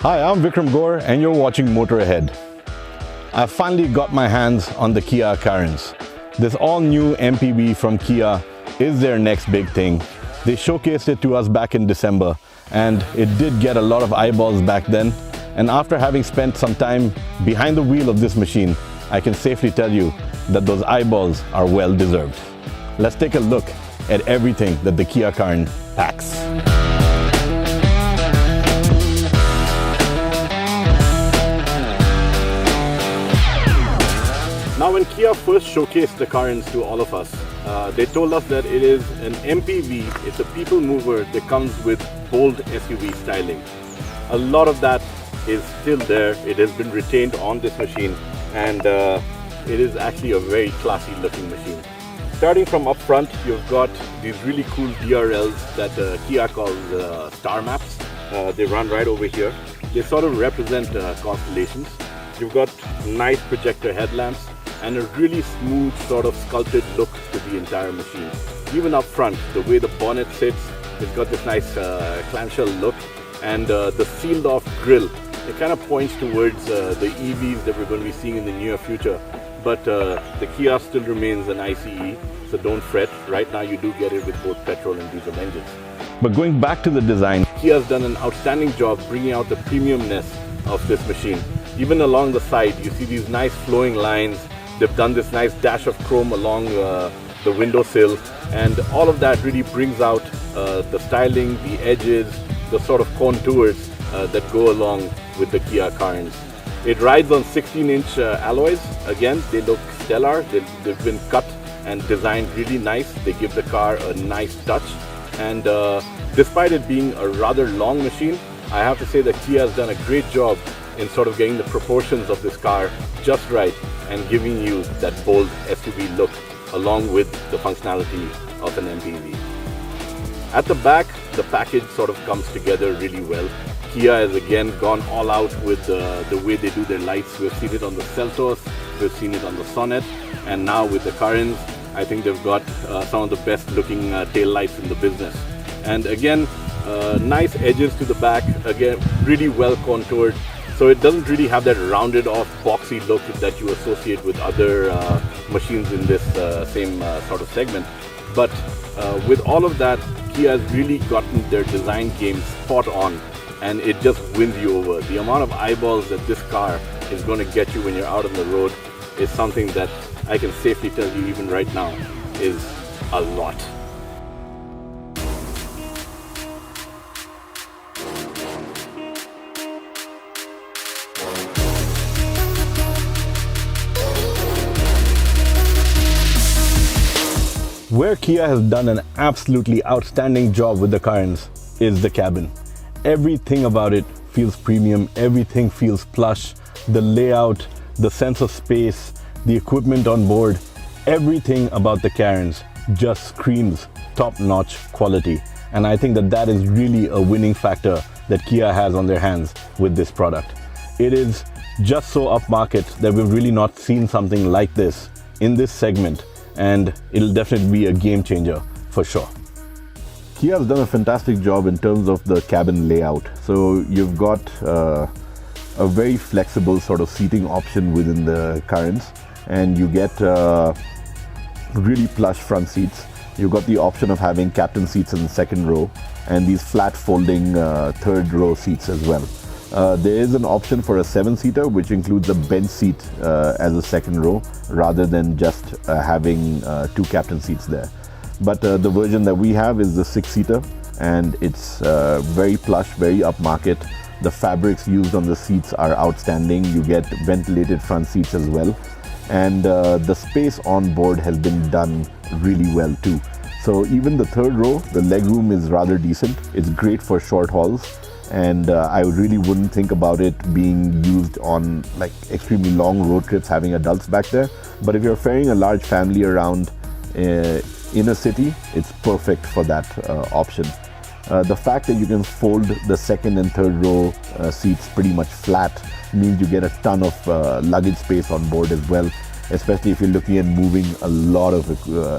Hi, I'm Vikram Gore and you're watching Motor Ahead. I finally got my hands on the Kia Carens. This all-new MPV from Kia is their next big thing. They showcased it to us back in December and it did get a lot of eyeballs back then. And after having spent some time behind the wheel of this machine, I can safely tell you that those eyeballs are well deserved. Let's take a look at everything that the Kia Carens packs. Now, when Kia first showcased the Carens to all of us, they told us that it is an MPV, it's a people mover that comes with bold SUV styling. A lot of that is still there. It has been retained on this machine and it is actually a very classy looking machine. Starting from up front, you've got these really cool DRLs that Kia calls star maps. They run right over here. They sort of represent constellations. You've got nice projector headlamps and a really smooth sort of sculpted look to the entire machine. Even up front, the way the bonnet sits, it's got this nice clamshell look, and the sealed off grille, it kind of points towards the EVs that we're going to be seeing in the near future. But the Kia still remains an ICE, so don't fret. Right now you do get it with both petrol and diesel engines. But going back to the design, Kia's done an outstanding job bringing out the premiumness of this machine. Even along the side, you see these nice flowing lines. They've done this nice dash of chrome along the windowsill, and all of that really brings out the styling, the edges, the sort of contours that go along with the Kia Carens. It rides on 16-inch alloys. Again, they look stellar. They've been cut and designed really nice. They give the car a nice touch. And despite it being a rather long machine, I have to say that Kia has done a great job in sort of getting the proportions of this car just right and giving you that bold SUV look along with the functionality of an MPV. At the back, the package sort of comes together really well. Kia has again gone all out with the way they do their lights. We've seen it on the Seltos, we've seen it on the Sonet, and now with the Carens, I think they've got some of the best looking tail lights in the business. And again, nice edges to the back, again really well contoured. So it doesn't really have that rounded off boxy look that you associate with other machines in this same sort of segment. But with all of that, Kia has really gotten their design game spot on, and it just wins you over. The amount of eyeballs that this car is going to get you when you're out on the road is something that I can safely tell you even right now is a lot. Where Kia has done an absolutely outstanding job with the Carens is the cabin. Everything about it feels premium, everything feels plush, the layout, the sense of space, the equipment on board, everything about the Carens just screams top-notch quality. And I think that that is really a winning factor that Kia has on their hands with this product. It is just so upmarket that we've really not seen something like this in this segment, and it'll definitely be a game changer for sure. Kia has done a fantastic job in terms of the cabin layout. So you've got a very flexible sort of seating option within the Carens, and you get really plush front seats. You've got the option of having captain seats in the second row and these flat folding third row seats as well. There is an option for a 7-seater which includes a bench seat as a second row rather than just having 2 captain seats there. But the version that we have is the 6-seater, and it's very plush, very upmarket. The fabrics used on the seats are outstanding. You get ventilated front seats as well, and the space on board has been done really well too. So even the third row, the legroom is rather decent. It's great for short hauls, and I really wouldn't think about it being used on like extremely long road trips having adults back there. But if you're ferrying a large family around in a city, it's perfect for that option. The fact that you can fold the second and third row seats pretty much flat means you get a ton of luggage space on board as well, especially if you're looking at moving a lot of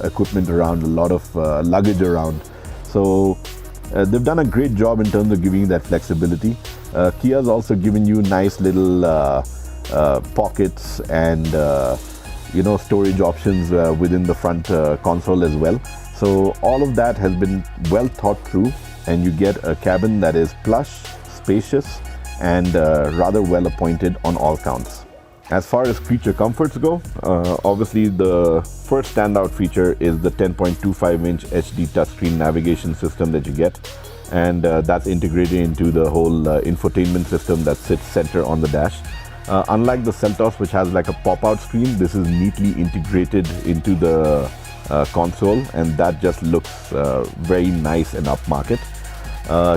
equipment around, a lot of luggage around. So They've done a great job in terms of giving you that flexibility. Kia's also given you nice little pockets and storage options within the front console as well. So all of that has been well thought through, and you get a cabin that is plush, spacious, and rather well appointed on all counts. As far as creature comforts go, obviously the first standout feature is the 10.25-inch HD touchscreen navigation system that you get, and that's integrated into the whole infotainment system that sits center on the dash. Unlike the Seltos, which has like a pop-out screen, this is neatly integrated into the console, and that just looks very nice and upmarket.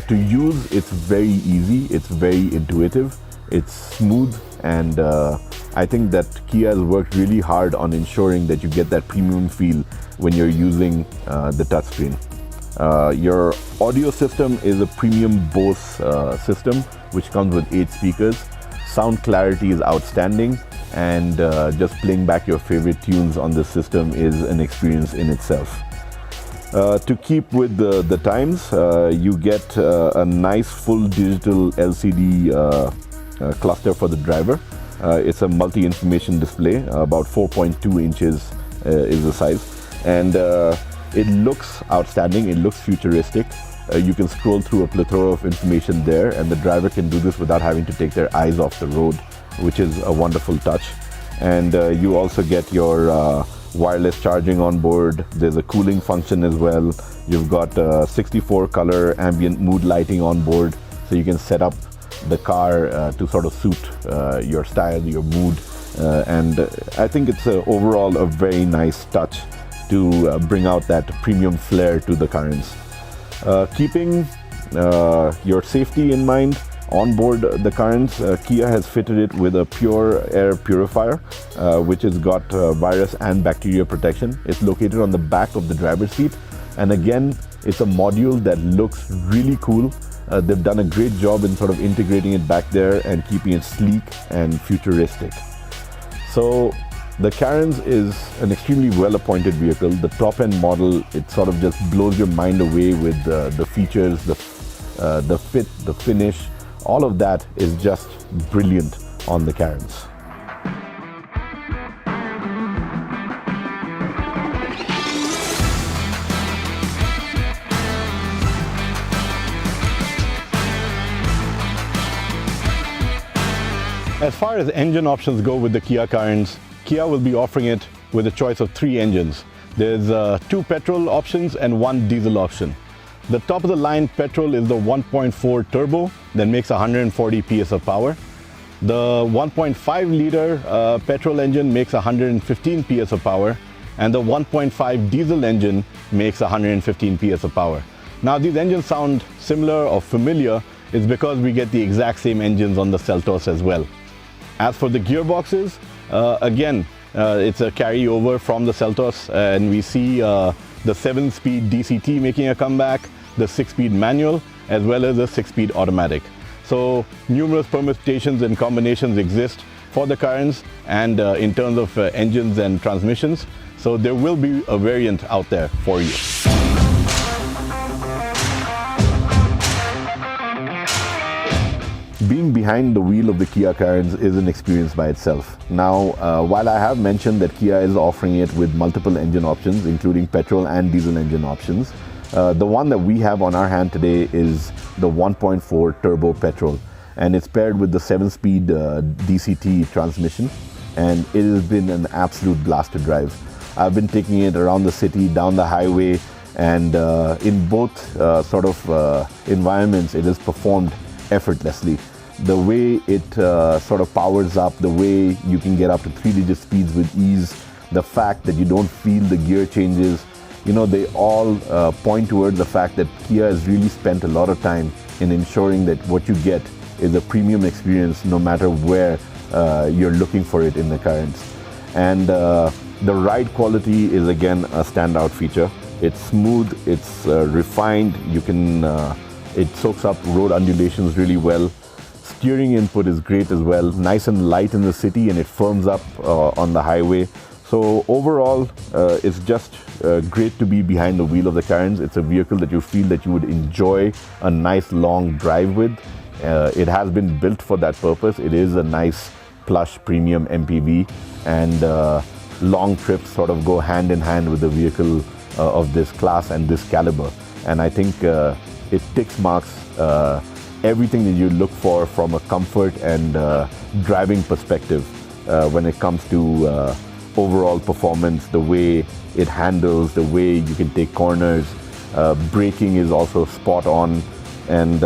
To use, it's very easy, it's very intuitive, it's smooth, and I think that Kia has worked really hard on ensuring that you get that premium feel when you're using the touchscreen. Your audio system is a premium Bose system, which comes with 8 speakers. Sound clarity is outstanding, and just playing back your favorite tunes on this system is an experience in itself. To keep with the times, you get a nice full digital LCD cluster for the driver. It's a multi-information display, about 4.2 inches is the size, and it looks outstanding, it looks futuristic. You can scroll through a plethora of information there, and the driver can do this without having to take their eyes off the road, which is a wonderful touch. And you also get your wireless charging on board. There's a cooling function as well. You've got 64 color ambient mood lighting on board, so you can set up the car to sort of suit your style, your mood, and I think it's overall a very nice touch to bring out that premium flair to the Carens. Keeping your safety in mind, on board the Carens, Kia has fitted it with a pure air purifier, which has got virus and bacteria protection. It's located on the back of the driver's seat, and again, it's a module that looks really cool. They've done a great job in sort of integrating it back there and keeping it sleek and futuristic. So the Carens is an extremely well-appointed vehicle. The top-end model, it sort of just blows your mind away with the features, the fit, the finish. All of that is just brilliant on the Carens. As far as engine options go with the Kia Carens, Kia will be offering it with a choice of 3 engines. There's 2 petrol options and 1 diesel option. The top of the line petrol is the 1.4 turbo that makes 140 PS of power. The 1.5 liter petrol engine makes 115 PS of power, and the 1.5 diesel engine makes 115 PS of power. Now these engines sound similar or familiar. It's because we get the exact same engines on the Seltos as well. As for the gearboxes, again, it's a carryover from the Seltos, and we see the 7-speed DCT making a comeback, the 6-speed manual, as well as the 6-speed automatic. So numerous permutations and combinations exist for the Carens, and in terms of engines and transmissions. So there will be a variant out there for you. Being behind the wheel of the Kia Carens is an experience by itself. Now, while I have mentioned that Kia is offering it with multiple engine options, including petrol and diesel engine options, the one that we have on our hand today is the 1.4 turbo petrol, and it's paired with the 7-speed DCT transmission, and it has been an absolute blast to drive. I've been taking it around the city, down the highway, and in both environments, it has performed effortlessly. The way it sort of powers up, the way you can get up to 3-digit speeds with ease, the fact that you don't feel the gear changes, they all point towards the fact that Kia has really spent a lot of time in ensuring that what you get is a premium experience no matter where you're looking for it in the Carens. And the ride quality is again a standout feature. It's smooth, it's refined, it soaks up road undulations really well. Steering input is great as well, nice and light in the city, and it firms up on the highway. So So overall, it's just great to be behind the wheel of the Carens. It's a vehicle that you feel that you would enjoy a nice long drive with. It has been built for that purpose. It is a nice plush premium MPV, and long trips sort of go hand in hand with a vehicle of this class and this caliber. And I think it ticks marks everything that you look for from a comfort and driving perspective when it comes to overall performance, the way it handles, the way you can take corners. Braking is also spot on, and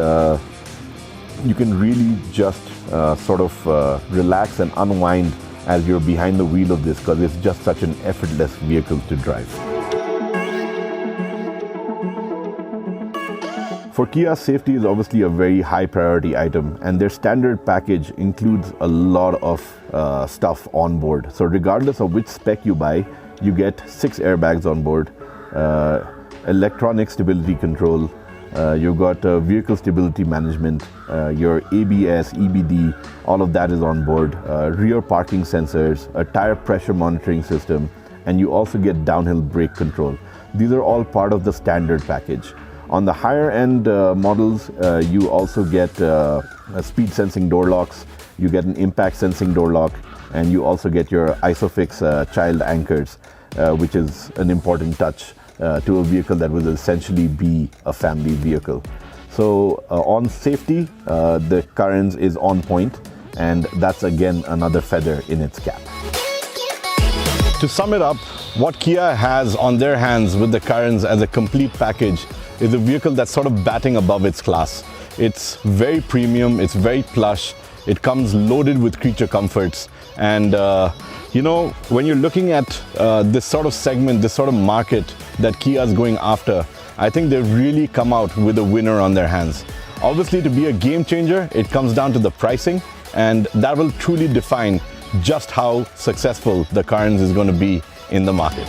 you can really just sort of relax and unwind as you're behind the wheel of this, because it's just such an effortless vehicle to drive. For Kia, safety is obviously a very high priority item, and their standard package includes a lot of stuff on board. So regardless of which spec you buy, you get 6 airbags on board, electronic stability control, you've got vehicle stability management, your ABS, EBD, all of that is on board, rear parking sensors, a tire pressure monitoring system, and you also get downhill brake control. These are all part of the standard package. On the higher end models, you also get speed sensing door locks, you get an impact sensing door lock, and you also get your ISOFIX child anchors, which is an important touch to a vehicle that will essentially be a family vehicle. So on safety, the Carens is on point, and that's again another feather in its cap. To sum it up, what Kia has on their hands with the Carens as a complete package is a vehicle that's sort of batting above its class. It's very premium, it's very plush, it comes loaded with creature comforts, and you know, when you're looking at this sort of segment, this sort of market that Kia is going after, I think they've really come out with a winner on their hands. Obviously, to be a game changer, it comes down to the pricing, and that will truly define just how successful the Carens is going to be in the market.